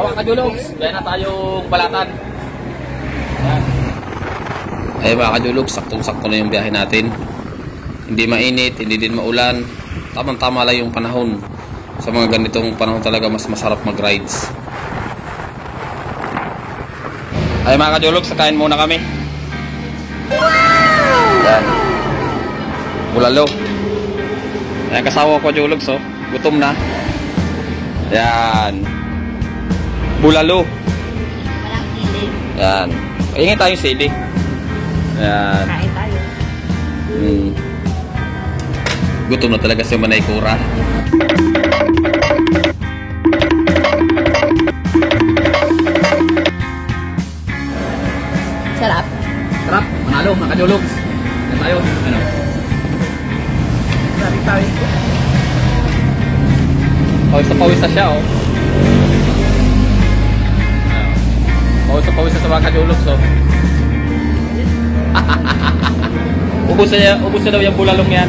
Mga kajulugs, kaya na tayong balatan. Yan. Ay mga kajulugs, saktong-sakto na yung biyahe natin. Hindi mainit, hindi din maulan. Tamang-tama lang yung panahon. Sa mga ganitong panahon talaga mas masarap mag-rides. Ay mga kajulugs, kain muna kami. Wow! Yan. Bulalo. Ayan kasawa ko kajulugs, oh. Gutom na. Yan. Bulalo. Walang sili. Yan. Ingin tayong sili. Yan. Kain tayo. Gutom na talaga si Manay Kura. Sarap. Sarap. Manalo, mga kajulugs. Yan tayo. Ano? Sarap tayo. Pawis na siya, oh. Pawis na sa mga kajulugs, oh. Ubus na daw yung bulalong yan.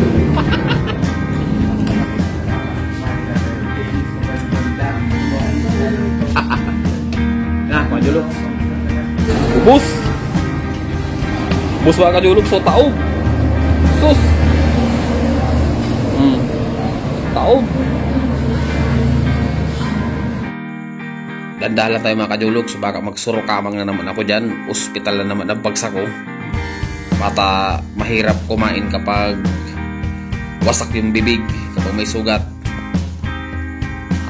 Nah, kajulugs. Ubus mga kajulugs, so taob. Sus. Taob. Dandahan tayo mga kajulugs, baka magsurokamang na naman ako dyan. Ospital na naman ang bagsak ko. Mata mahirap kumain kapag wasak yung bibig, kapag may sugat.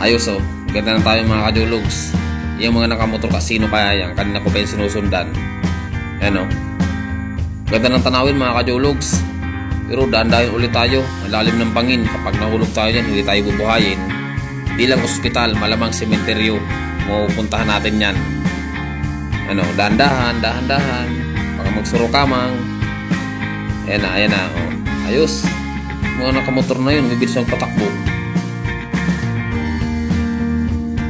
Ayos, oh. Ganda na tayo mga kajulugs. Yung mga nakamotor kasino kaya yan, kanina ko pa yung sinusundan. Yan, oh. Ganda ng tanawin mga kajulugs. Pero dahan-dahan ulit tayo. Malalim ng bangin. Kapag nahulog tayo dyan, hindi tayo bubuhayin. Di lang ospital, malamang sementeryo. Pupuntahan natin yan. Ano, dahan-dahan. Baka magsurokamang. Ayan na. Oh. Ayos. Mga nakamotor na yun, bibilis ang patakbo.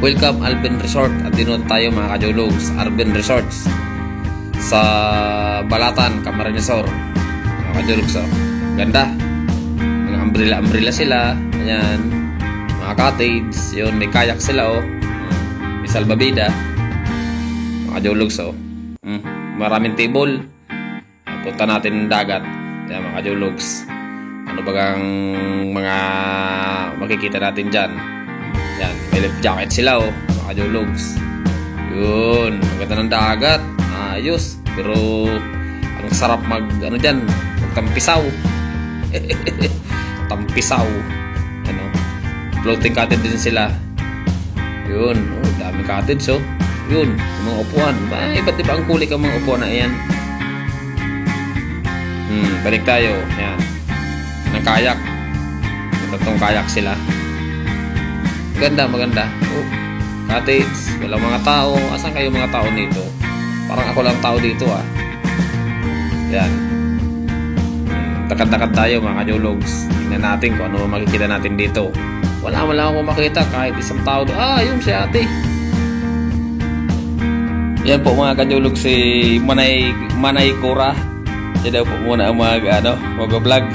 Welcome Alben Resort. At dinoon tayo mga kajulugs. Alben Resorts sa Balatan, Camarines Sur. Mga kajulugs, oh. Ganda. Mga umbrella sila. Ayan. Mga cottage. Yun, may kayak sila, oh. May salbabida. Mga kajulugs, oh. Maraming table. Punta natin ng dagat. Ayan mga kajulugs. Ano bagang mga makikita natin dyan. Yan, may life jacket sila, oh. Mga kajulugs. Yun, ang ganda ng dagat. Ayos. Pero ang sarap dyan, magtampisaw. Tampisaw. Ano, floating cottage din sila. Yun, oh, daming cottage, oh. Yun, mga upuan. Iba't iba ang kulik ang mga upuan na yan. Balik tayo. Yan. Ng kayak. Tatlong kayak sila. Maganda. Oh, cottage. Walang mga tao. Asan kayo mga tao dito? Parang ako lang tao dito, ah. Yan. Takad-takad tayo mga kajulugs. Tingnan natin kung ano makikita natin dito. Wala akong makita kahit isang tao. Yun si ate. Yan po mga kajulugs, si Manay Kura. Siya daw po muna ang mag-vlog.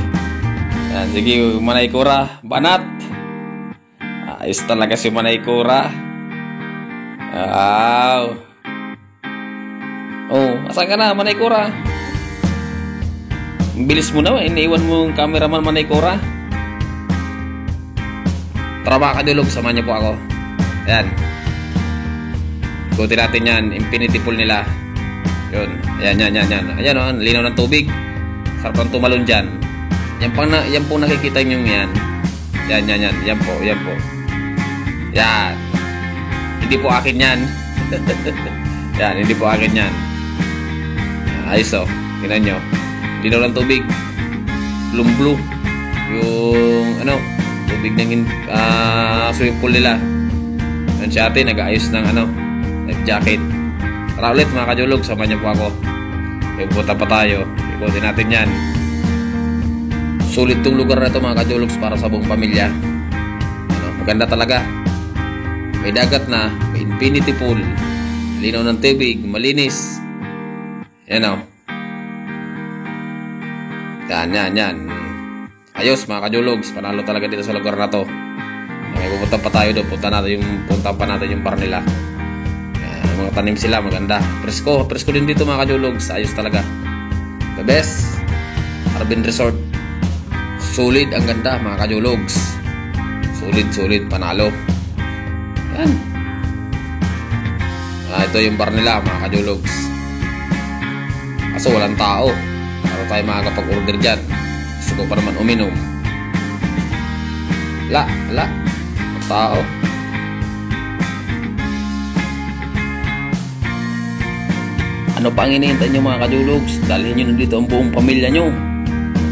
Yan, sige, Manay Kura, banat. Ayos talaga si Manay Kura. Wow. Oh, asan ka na, Manay Kura? Bilis mo na, iniiwan mo yung cameraman, Manay Kura. Tara mga kajulugs, samahan niyo po ako. Ayan. Ikutin natin yan, infinity pool nila. Yun, ayan. Ayan, oh, linaw ng tubig. Sarap ng tumalon dyan. Yan po nakikita nyo yan. Yan po. Yan. Hindi po akin yan. Yan, hindi po akin yan. Ayos, oh. Tingnan nyo. Linaw ng tubig. Blue. Yung, tubig ng swimming pool nila. Yan si ate, nag-aayos ng, life jacket. Tara ulit mga kajulog, sama niyo po ako. Pupunta pa tayo. Ikutin natin yan. Sulit tong lugar na ito mga kajulugs para sa buong pamilya. Maganda talaga. May dagat na, may infinity pool. Linaw ng tubig, malinis. Yan, oh. Yan. Ayos mga kajulugs, panalo talaga dito sa lugar na to. May pupunta pa tayo doon. Punta pa natin yung bar nila. mga tanim sila, maganda. Presko din dito mga kajologs. Ayos talaga. The best. Arbin Resort. Solid, ang ganda mga kajologs. Solid, panalo. Yan. Ito yung bar nila mga kajologs. Kaso walang tao. Para tayo makakapag-order dyan. Gusto ko pa naman uminom. Wala. Tao. Ano pa ang hinihintay nyo mga kajologs? Dalhin nyo na dito ang buong pamilya nyo.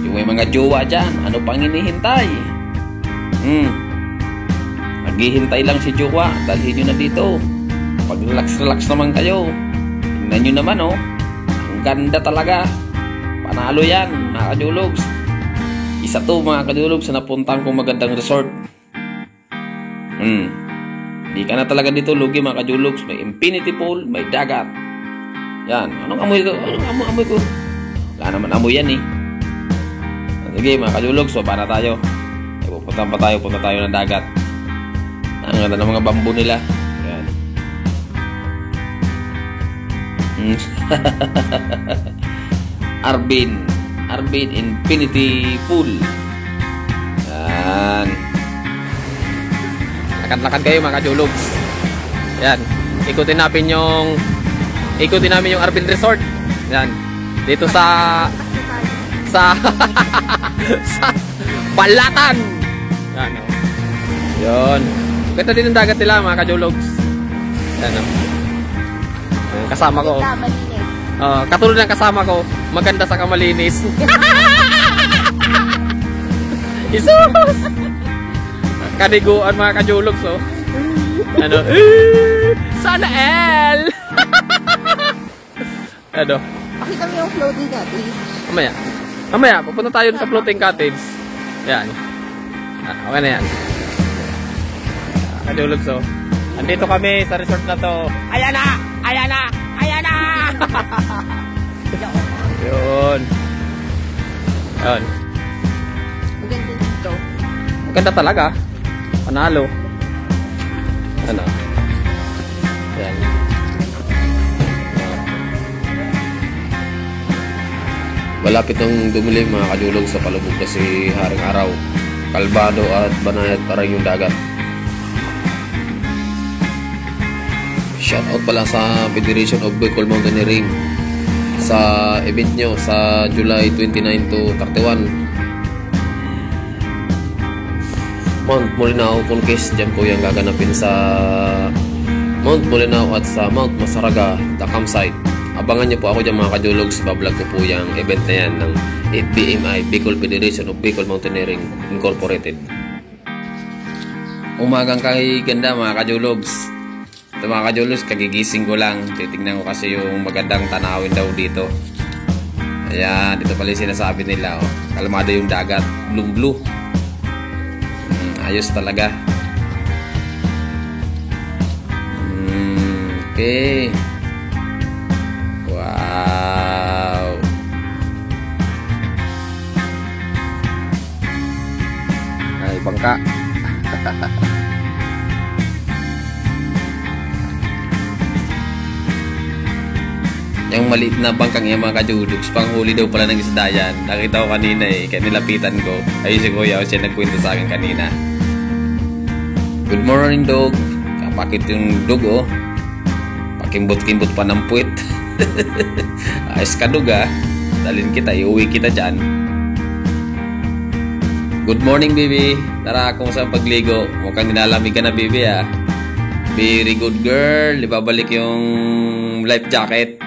Yung may mga jowa dyan, ano pa ang hinihintay? Naghihintay lang si jowa, dalhin nyo na dito. Pag relax naman kayo. Tingnan nyo naman oh. Ang ganda talaga. Panalo yan mga kajologs. Isa to mga kajologs sa napuntahan kong magandang resort. Hindi ka na talaga dito lugi mga kajologs. May infinity pool, may dagat. Yan, anong amoy ko? Anong amoy ko? Wala naman amoy yan eh. Sige mga kajologs, baba na tayo. Punta tayo ng dagat. Ang ganda ng mga bambu nila. Yan. Arbin Infinity Pool. Yan. Lakad-lakad kayo mga kajologs. Yan. Ikutin namin yung Arbin Resort. Yan. Dito sa sa Balatan. Yan. Yun. Ganda din ang dagat nila mga kajologs. Yan. Kasama ko. Katulad ng kasama ko, maganda sa kamalinis. Isus! Kaniguan mga kajologs oh. Ano? Sana L! Ano? Pakita mo yung floating cottage. Mamaya, pupunta tayo sa floating cottage. Yan. Okay na yan. Kajologs oh. Andito kami sa resort na to. Ayan na! Yun. Maganda dito. Maganda talaga. Panalo. Ano? Yan. Malapit ng dumilim mga kajulog sa palubog kasi haring araw. Kalbado at banayad parang yung dagat. Shoutout pala sa Federation of Bicol Mountaineering sa event nyo sa July 29 to 31. Mount Molinao Conquest, dyan po yung gaganapin sa Mount Molinao at sa Mount Masaraga, the campsite. Abangan nyo po ako dyan mga kajologs. Bablog ko po yung event na yan ng BMI, Bicol Federation of Bicol Mountaineering Incorporated. Umagang kay ganda mga kajologs. Ito mga kajologs, kagigising ko lang. Titignan ko kasi yung magandang tanawin daw dito. Ayan, dito pala yung sinasabi nila. Oh. Kalmado yung dagat, blue. Ayos talaga. Okay. Wow. Ay, bangka. Yung maliit na bangkang yung mga kajulugs, panghuli daw pala ng isda yan. Nakita ko kanina eh, kaya nilapitan ko. Ayun si Kuya, siya nagkwento sa akin kanina. Good morning dog. Kapakit yung dog oh. Pakimbot-kimbot pa ng puwit. Ayos ka dog ah. Dalhin kita, iuwi kita dyan. Good morning baby. Tara kung saan pagligo. Mukhang nilalamig ka na baby ah. Very good girl. Ibabalik yung life jacket.